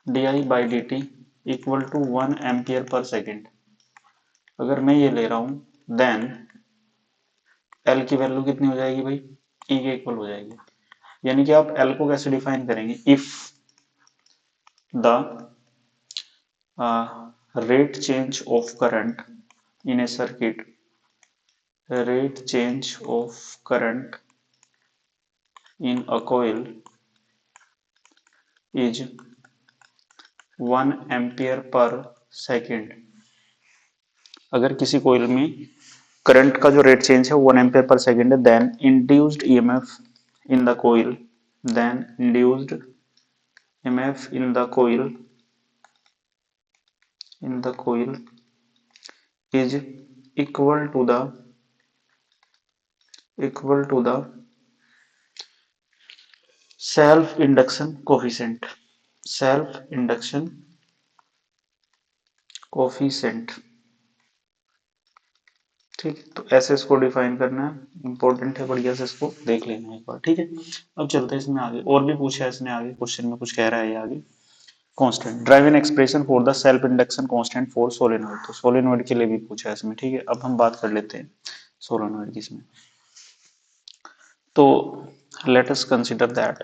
D I by D T equal to 1 ampere per second, अगर मैं ये ले रहा हूं देन एल की वैल्यू कितनी हो जाएगी भाई, ई के इक्वल हो जाएगी। यानी कि आप एल को कैसे डिफाइन करेंगे, if the rate change of current in a circuit, rate change of current in a coil is 1 ampere per second। अगर किसी कोयल में करंट का जो रेट चेंज है 1 एम्पियर पर सेकेंड है, then induced EMF in the coil, then induced EMF in the coil is equal to the self induction coefficient, self induction coefficient. ठीक है, तो ऐसे इसको डिफाइन करना है, इंपॉर्टेंट है, बढ़िया से इसको देख लेना है एक बार। ठीक है, अब चलते हैं इसमें आगे, और भी पूछा है इसने आगे क्वेश्चन में, कुछ कह रहा है ये आगे। Constant drive in expression for the self induction constant for solenoid, तो सोलेनोइड के लिए भी पूछा है इसमें। ठीक है, अब हम बात कर लेते हैं सोलेनोइड की इसमें। तो लेट अस कंसीडर दैट,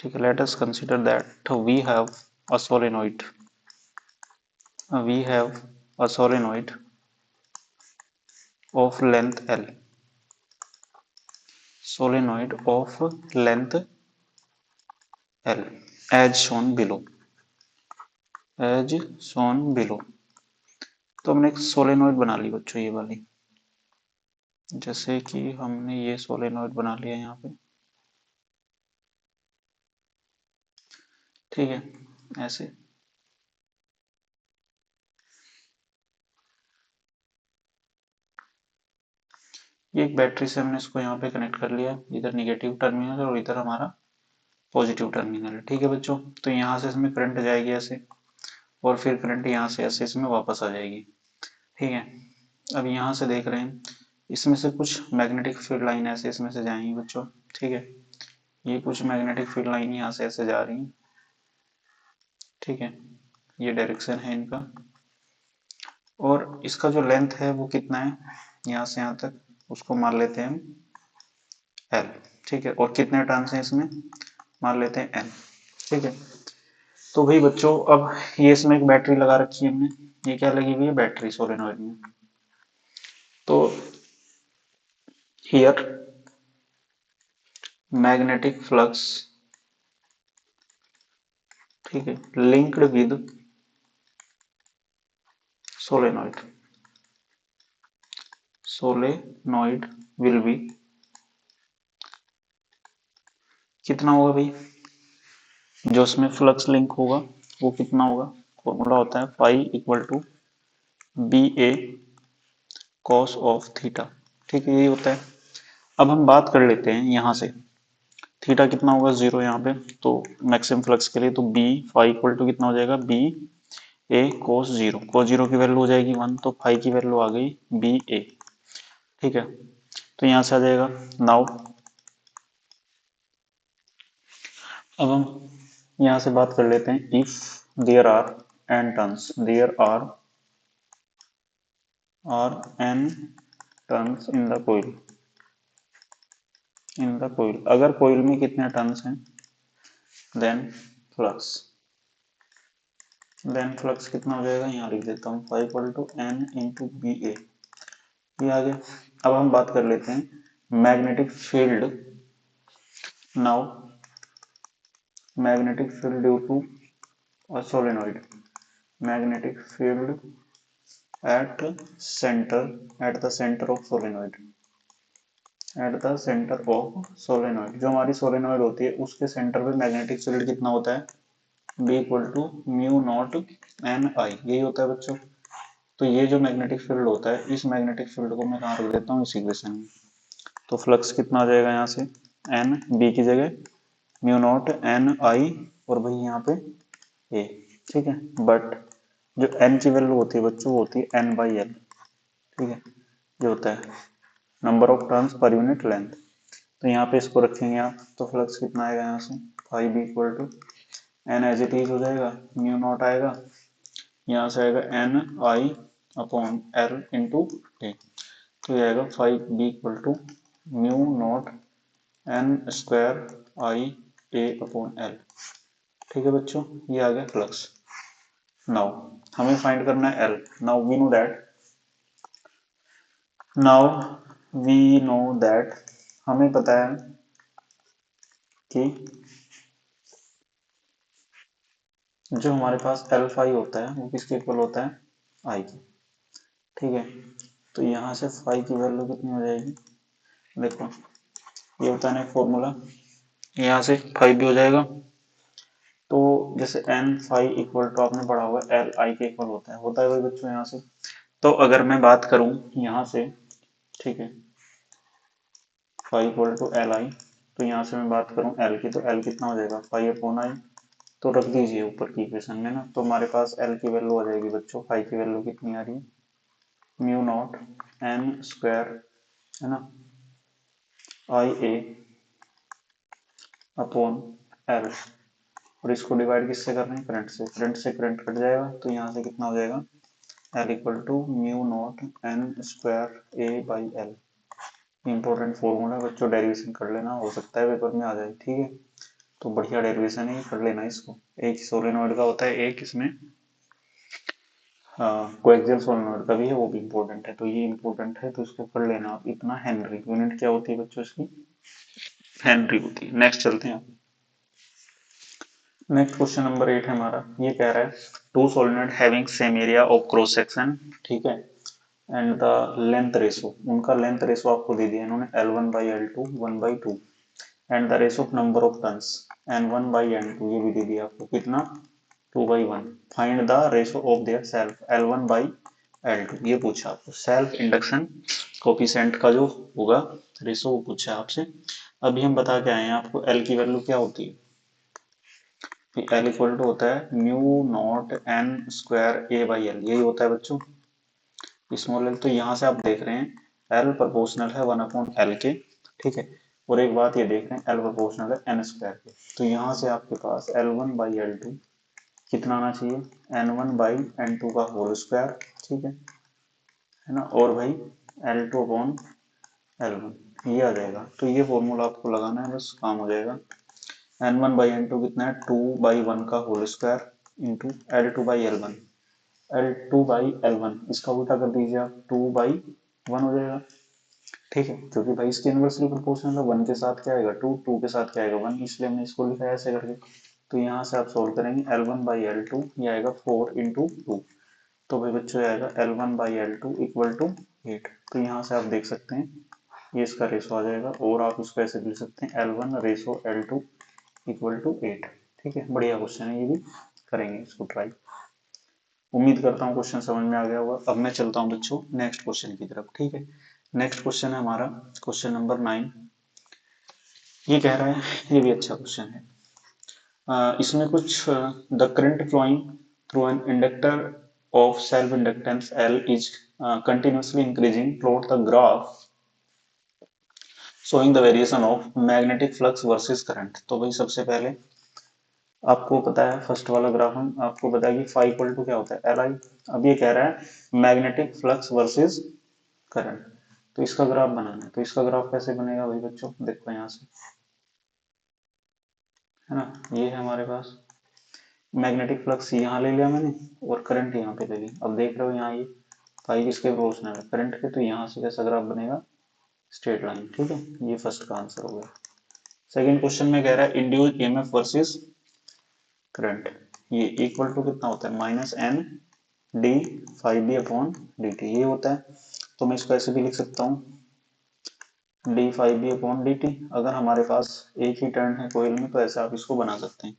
ठीक है, let us consider that we have a solenoid, we have a solenoid of length L, solenoid of length L as shown below, as shown below। तो हमने एक सोलेनोइड बना ली बच्चों ये वाली, जैसे कि हमने ये सोलेनोइड बना लिया यहाँ पे। ठीक है, ऐसे ये एक बैटरी से हमने इसको यहाँ पे कनेक्ट कर लिया, इधर निगेटिव टर्मिनल और इधर हमारा पॉजिटिव टर्मिनल है। ठीक है बच्चों, तो यहाँ से इसमें करंट जाएगी ऐसे, और फिर करंट यहाँ से ऐसे इसमें वापस आ जाएगी। ठीक है, अब यहाँ से देख रहे हैं, इसमें से कुछ मैग्नेटिक फील्ड लाइन ऐसे इसमें से जाएंगी बच्चों। ठीक है, ये कुछ मैग्नेटिक फील्ड लाइन यहाँ से ऐसे जा रही है। ठीक है, ये डायरेक्शन है इनका, और इसका जो लेंथ है वो कितना है, यहाँ से यहाँ तक, उसको मान लेते हैं हम एल। ठीक है, और कितने टर्न्स हैं इसमें, मान लेते हैं एन। ठीक है, तो भाई बच्चों अब ये इसमें एक बैटरी लगा रखी है हमने, ये क्या लगी हुई है, बैटरी सोलेनोइड में। तो हियर मैग्नेटिक फ्लक्स, ठीक है, linked with solenoid, solenoid will be, कितना होगा भाई, जो उसमें फ्लक्स लिंक होगा वो कितना होगा, फॉर्मूला होता है phi equal to B A cos of theta. ठीक है, यही होता है। अब हम बात कर लेते हैं यहाँ से, थीटा कितना होगा, जीरो यहाँ पे, तो मैक्सिमम फ्लक्स के लिए तो बी फाई इक्वल टू कितना हो जाएगा, B A cos zero, cos zero की वैल्यू हो जाएगी 1, तो फाई की वैल्यू आ गई बी ए। ठीक है, तो यहाँ से आ जाएगा नाउ। अब हम यहाँ से बात कर लेते हैं, if there are N turns, there are N turns in the coil, in the coil, अगर कोइल में कितने टर्न्स हैं, देन फ्लक्स, देन फ्लक्स कितना हो जाएगा, यहाँ लिख देता हूँ five equal to N into B A, ये आ गया। अब हम बात कर लेते हैं magnetic field, now magnetic field due to a solenoid, magnetic field at at the centre of solenoid, at the centre of solenoid, जो हमारी सोलेनोइड होती है उसके सेंटर पे मैग्नेटिक फील्ड कितना होता है, B equal to mu naught N I, यही होता है बच्चों। तो ये जो मैग्नेटिक फील्ड होता है, इस मैग्नेटिक फील्ड को मैं कहाँ रख देता हूँ, इस इक्वेशन में। तो फ्लक्स कितना आ जाएगा यहाँ से, एन बी की जगह म्यू नॉट एन आई, और भाई यहाँ पे ए। ठीक है, बट जो एन की वैल्यू होती है बच्चों वो होती है एन बाई एल। ठीक है, जो होता है number of turns per unit length. तो यहाँ पे इसको रखेंगे आप, तो फ्लक्स कितना आएगा यहाँ से, phi B equal to N as it is हो जाएगा, म्यू नॉट आएगा, यहाँ से आएगा N I upon L into A, तो ये आएगा phi B equal to mu naught N square I A upon L. ठीक है बच्चों, ये आ गया फ्लक्स। नाउ हमें फाइंड करना है L. Now we know that हमें पता है कि जो हमारे पास एल फाई होता है वो किसके इक्वल होता है, आई की। ठीक है, तो यहाँ से फाई की वैल्यू कितनी हो जाएगी, देखो ये होता है ना फॉर्मूला, यहाँ से फाई भी हो जाएगा। तो जैसे एन फाई इक्वल टू आपने पढ़ा हुआ एल आई के इक्वल होता है वही बच्चों यहाँ से। तो अगर मैं बात करूं यहाँ से, ठीक है, phi equal to L I, तो यहाँ से मैं बात करूं एल की, तो एल कितना हो जाएगा, फाई अपॉन आई। तो रख दीजिए ऊपर की इक्वेशन में ना, तो हमारे पास एल की वैल्यू आ जाएगी बच्चों, फाई की वैल्यू कितनी आ रही है, म्यू नॉट एन स्क्वायर, है ना, आई ए अपॉन एल। और इसको डिवाइड किससे कर रहे हैं, करंट से। करंट से करंट कट जाएगा, तो यहाँ से कितना हो जाएगा, L equal to mu naught N square A by L. Important formula बच्चों, डेरिवेशन कर लेना, हो सकता है पेपर में आ जाए। ठीक है, तो बढ़िया डेरिवेशन है, कर लेना इसको। एक सोलेनोइड का होता है, एक इसमें कोएक्सियल सोलेनोइड का भी है, वो भी इंपॉर्टेंट है। तो ये इंपॉर्टेंट है, तो इसको कर लेना आप। इतना हेनरी यूनिट क्या होती है बच्चों इसकी, हेनरी होती है। नेक्स्ट चलते हैं। नेक्स्ट क्वेश्चन नंबर 8 है हमारा। ये कह रहा है two solenoid having same area of cross section, ठीक है, एंड द लेंथ रेशो, उनका लेंथ रेशो आपको दे दिया इन्होंने, L1 by L2 1/2, and the ratio of number of turns N1 by N2, ये भी दे दिया आपको कितना, 2/1। Find the ratio of their self L1 by L2, ये पूछा आपको। सेल्फ इंडक्शन कोफिशिएंट का जो होगा रेशो, वो पूछा आपसे। अभी हम बता के आए हैं आपको एल की वैल्यू क्या होती है, एल इक्वल टू होता है mu naught N square A by L, यही होता है बच्चों, स्मॉल एल। तो यहाँ से आप देख रहे हैं एल प्रोपोर्शनल है 1 अपॉन एल के, ठीक है। और एक बात ये देख रहे हैं एल प्रोपोर्शनल है एन स्क्वायर के, तो यहाँ से आपके पास L1 बाई L2 कितना आना चाहिए, N1 बाई N2 का होल स्क्वायर, ठीक है ना, और भाई L2 अपॉन L1, ये आ जाएगा। तो ये फॉर्मूला आपको लगाना है, बस काम हो जाएगा। N1 बाई N2 कितना है, 2/1 का whole square into L2 by L1, L2 by L1, इसका उल्टा कर दीजिए आप, 2/1 हो जाएगा। ठीक है, क्योंकि भाई इसके इनवर्सली प्रोपोर्शनल है, 1 के साथ क्या आएगा 2, 2 के साथ क्या आएगा 1, इसलिए हमने इसको लिखा है ऐसे करके। तो यहाँ से आप सोल्व करेंगे L1 बाई L2, ये आएगा 4 इंटू 2, तो भाई बच्चों आएगा L1 by L2 equal to 8। तो यहाँ से आप देख सकते हैं ये इसका रेशो आ जाएगा, और आप इसको ऐसे लिख सकते हैं L1 ratio L2 equal to 8। ठीक है, बढ़िया क्वेश्चन है, ये भी करेंगे इसको ट्राई। उम्मीद करता हूँ क्वेश्चन समझ में आ गया होगा। अब मैं चलता हूँ बच्चों नेक्स्ट क्वेश्चन की तरफ। ठीक है, नेक्स्ट क्वेश्चन है हमारा क्वेश्चन नंबर 9। ये कह रहा है, ये भी अच्छा क्वेश्चन है। इसमें कुछ the current flowing through an inductor of self inductance L is continuously increasing. Plot the graph showing the variation of magnetic flux versus current। तो भाई सबसे पहले आपको पता है, फर्स्ट वाला ग्राफ हम आपको पता है कि फाई इक्वल टू क्या होता है, एल आई। अब ये कह रहा है मैग्नेटिक फ्लक्स वर्सेस करंट, तो इसका ग्राफ बनाना है। तो इसका ग्राफ कैसे बनेगा भाई बच्चों, देखो यहाँ से, है ना, ये है हमारे पास मैग्नेटिक फ्लक्स, यहाँ ले लिया मैंने, और करंट यहाँ पे ले ली। अब देख रहे हो यहाँ ये फाई किसके प्रोपोर्शनल है, करंट के, तो यहाँ से कैसा ग्राफ बनेगा, स्ट्रेट लाइन। ठीक है, ये फर्स्ट का आंसर हो गया। सेकंड क्वेश्चन में कह रहा है इंड्यूस्ड ईएमएफ वर्सेस करंट, ये इक्वल टू कितना होता है, minus N D phi B upon D T, ये होता है। तो मैं इसको ऐसे भी लिख सकता हूँ D phi B upon D T. अगर हमारे पास एक ही टर्न है कोयल में, तो ऐसे आप इसको बना सकते हैं।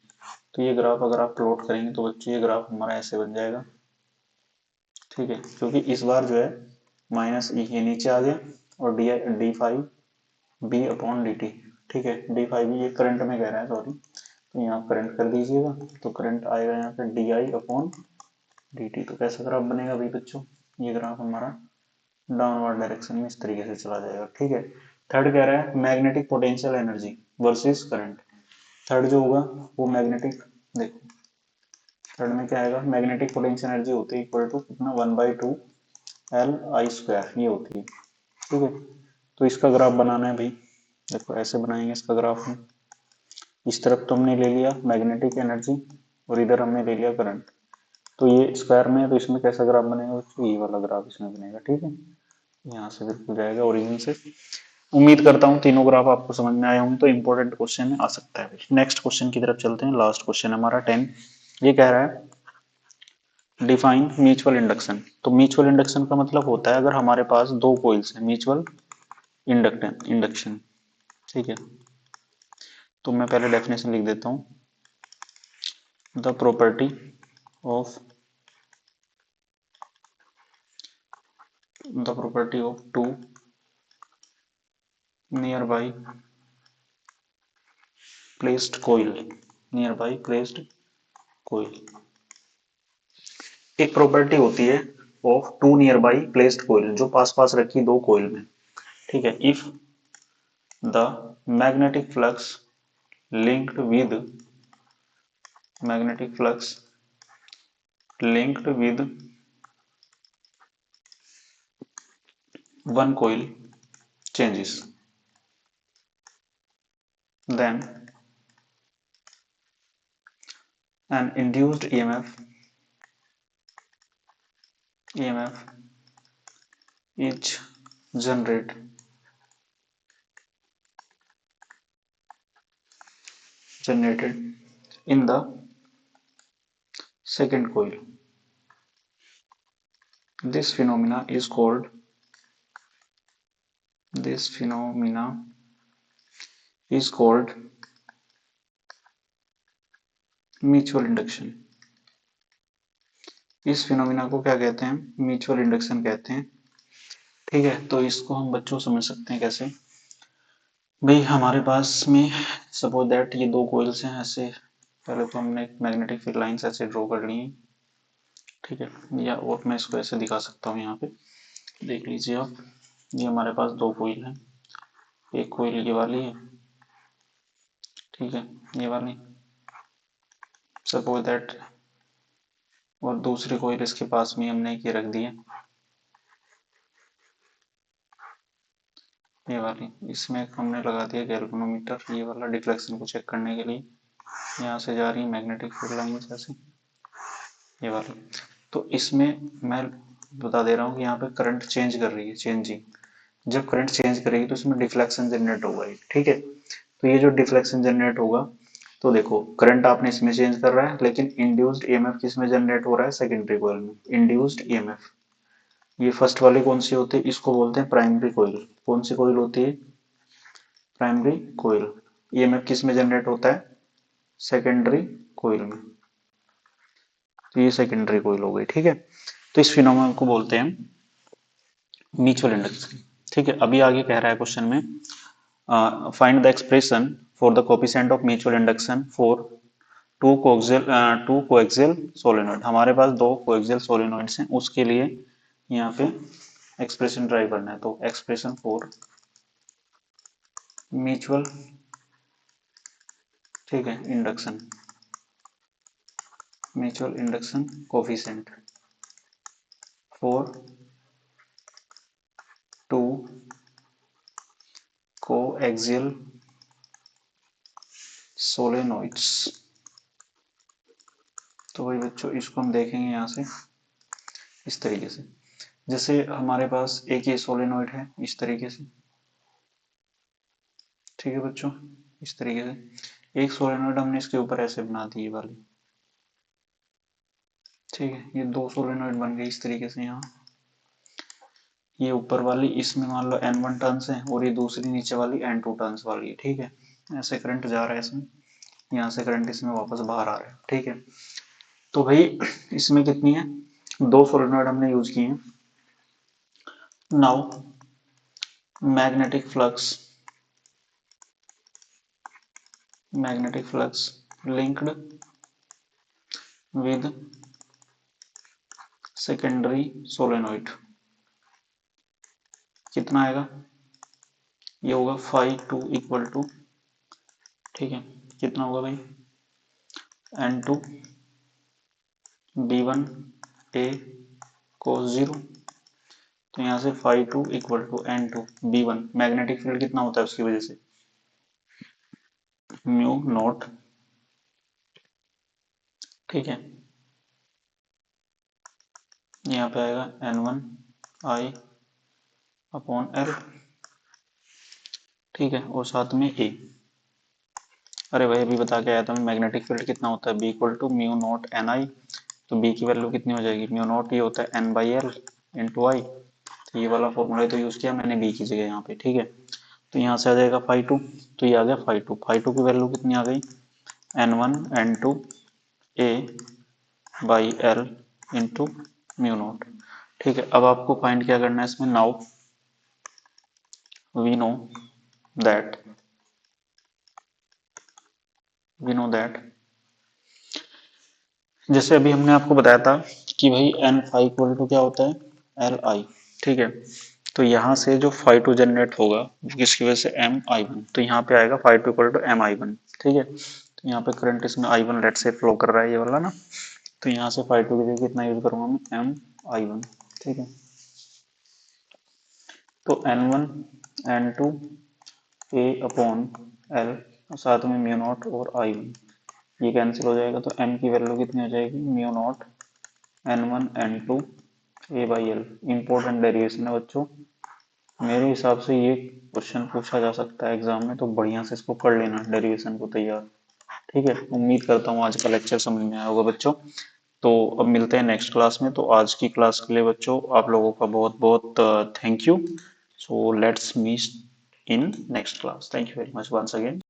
तो ये ग्राफ अगर आप प्लॉट करेंगे तो बच्चों ये ग्राफ हमारा ऐसे बन जाएगा। ठीक है, क्योंकि इस बार जो है माइनस ई ये नीचे आ गया, और D D phi B upon D T. ठीक है, डी फाइव ये करंट में कह रहा है, सॉरी, तो यहाँ करंट कर दीजिएगा, तो करंट आएगा यहाँ पे D I upon D T. तो कैसा ग्राफ बनेगा भाई बच्चों, ये ग्राफ हमारा डाउनवर्ड डायरेक्शन में इस तरीके से चला जाएगा। ठीक है, थर्ड कह रहा है magnetic potential energy versus current. Third जो होगा वो मैग्नेटिक, देखो थर्ड में क्या आएगा, मैग्नेटिक पोटेंशियल एनर्जी होती है इक्वल टू कितना, 1/2 L I स्क्वायर, ये होती है। ठीक है, तो इसका ग्राफ बनाना है भाई, देखो ऐसे बनाएंगे इसका ग्राफ हम। इस तरफ तो हमने ले लिया मैग्नेटिक एनर्जी और इधर हमने ले लिया करंट, तो ये स्क्वायर में है तो इसमें कैसा ग्राफ बनेगा बच्चों, ये वाला ग्राफ इसमें बनेगा। ठीक है, यहाँ से बिल्कुल जाएगा ओरिजिन से। उम्मीद करता हूँ तीनों ग्राफ आपको समझ में आए होंगे, तो इंपॉर्टेंट क्वेश्चन में आ सकता है। नेक्स्ट क्वेश्चन की तरफ चलते हैं, लास्ट क्वेश्चन हमारा 10। ये कह रहा है डिफाइन म्यूचुअल इंडक्शन। तो म्यूचुअल इंडक्शन का मतलब होता है अगर हमारे पास दो कॉइल्स हैं, म्यूचुअल इंडक्शन। ठीक है, तो मैं पहले डेफिनेशन लिख देता हूँ। The property of two nearby placed coil. एक प्रॉपर्टी होती है of two nearby placed coil, जो पास पास रखी दो कोयल में। ठीक है, if the magnetic flux linked with magnetic flux linked with one coil changes, then an induced EMF is generated in the second coil. This phenomena is called mutual induction. इस फिनोमिना को क्या कहते हैं, म्यूचुअल इंडक्शन कहते हैं। ठीक है, तो इसको हम बच्चों समझ सकते हैं कैसे भाई, हमारे पास में सपोज दैट ये दो कोइल्स हैं ऐसे, पहले तो हमने मैग्नेटिक फील्ड लाइंस ऐसे ड्रॉ कर ली हैं। ठीक है, या और मैं इसको ऐसे दिखा सकता हूँ, यहाँ पे देख लीजिए आप, ये हमारे पास दो कोइल हैं, एक कोइल ये वाली है, ठीक है, ये वाली सपोज दैट, और दूसरी कोइल इसके पास में हमने ये रख दी है, ये वाली, इसमें हमने लगा दिया गैल्वेनोमीटर, ये वाला डिफ्लेक्शन को चेक करने के लिए। यहाँ से जा रही है मैग्नेटिक फील्ड लाइंस ऐसे, ये वाली। तो इसमें मैं बता दे रहा हूँ कि यहाँ पे करंट चेंज कर रही है, चेंजिंग। जब करंट चेंज करेगी तो इसमें डिफ्लेक्शन जनरेट होगा, ठीक है। तो ये जो डिफ्लेक्शन जनरेट होगा, तो देखो करंट आपने इसमें चेंज कर रहा है, लेकिन इंड्यूस्ड ईएमएफ किसमें जनरेट हो रहा है, सेकेंडरी कॉइल में। इंड्यूस्ड ईएमएफ, ये फर्स्ट वाली कौन सी होती है, इसको बोलते हैं प्राइमरी कॉइल। कौन सी कॉइल होती है, प्राइमरी कॉइल। ईएमएफ किस में जनरेट होता है, सेकेंडरी कॉइल में। तो ये सेकेंडरी कॉइल हो गई, ठीक है। तो इस फिनोमेनन को बोलते हैं म्यूचुअल इंडक्शन। ठीक है, अभी आगे कह रहा है क्वेश्चन में, find the expression for the coefficient of mutual induction for two coaxial solenoid. हमारे पास दो कोएक्सियल सोलेनोइड्स हैं, उसके लिए यहाँ पे एक्सप्रेशन ड्राइव करना है। तो एक्सप्रेशन फॉर म्यूचुअल, ठीक है, mutual induction coefficient for two coaxial solenoids. तो भाई बच्चों इसको हम देखेंगे यहाँ से इस तरीके से, जैसे हमारे पास एक ये सोलेनोइड है इस तरीके से, ठीक है बच्चों, इस तरीके से एक सोलेनोइड हमने इसके ऊपर ऐसे बना दी ये वाली, ठीक है। ये दो सोलेनोइड बन गए इस तरीके से। यहाँ ये ऊपर वाली इसमें मान लो N1 टर्न्स है और ये दूसरी नीचे वाली N2 टर्न्स वाली है, ठीक है। ऐसे करंट जा रहा है इसमें, यहाँ से करंट इसमें वापस बाहर आ रहा है, ठीक है। तो भाई इसमें कितनी है, दो सोलेनोइड हमने यूज किए हैं। Now magnetic flux linked with secondary solenoid कितना आएगा, ये होगा phi2 इक्वल टू, ठीक है, कितना होगा भाई, N2 B1 A cos 0 तो यहाँ से phi two equal to N two B one, magnetic field कितना होता है उसकी वजह से, म्यू नॉट, ठीक है, यहाँ पे आएगा एन वन आई अपॉन एल, ठीक है, और साथ में ए। अरे भाई अभी बता के आया था मैं, मैग्नेटिक फील्ड कितना होता है, B equal to mu naught N I, तो बी की वैल्यू कितनी हो जाएगी, म्यू नॉट ये होता है एन बाई एल इंटू आई, तो ये वाला फॉर्मूला तो यूज किया मैंने बी की जगह यहाँ पे, ठीक है। तो यहाँ से आ जाएगा फाई टू, तो ये आ गया फाई टू की वैल्यू कितनी आ गई, N one N two A by L into mu naught, ठीक है। अब आपको फाइंड क्या करना है इसमें, now we know that we know that जैसे अभी हमने आपको बताया था कि भाई एन फाई इक्वल टू क्या होता है, एल आई, ठीक है। तो यहाँ से जो फाई टू जनरेट होगा वो किसकी वजह से, एम आई वन, तो यहाँ पे आएगा phi two equal to M I one, ठीक है। तो यहाँ पे करंट इसमें आई वन लेट से फ्लो कर रहा है ये वाला ना, तो यहाँ से फाई टू की जगह कितना यूज करूंगा मैं, एम आई वन, ठीक है। तो N one N two A upon L, साथ में म्यू नॉट और आई वन, ये कैंसिल हो जाएगा, तो एम की वैल्यू कितनी हो जाएगी, mu naught N one N two A by L. Important derivation है बच्चों, मेरे हिसाब से ये क्वेश्चन पूछा जा सकता है एग्जाम में, तो बढ़िया से इसको कर लेना डेरिवेशन को तैयार, ठीक है। उम्मीद करता हूँ आज का लेक्चर समझ में आया होगा बच्चों। तो अब मिलते हैं नेक्स्ट क्लास में, तो आज की क्लास के लिए बच्चों आप लोगों का बहुत बहुत thank you. So let's meet in next class, thank you very much once again.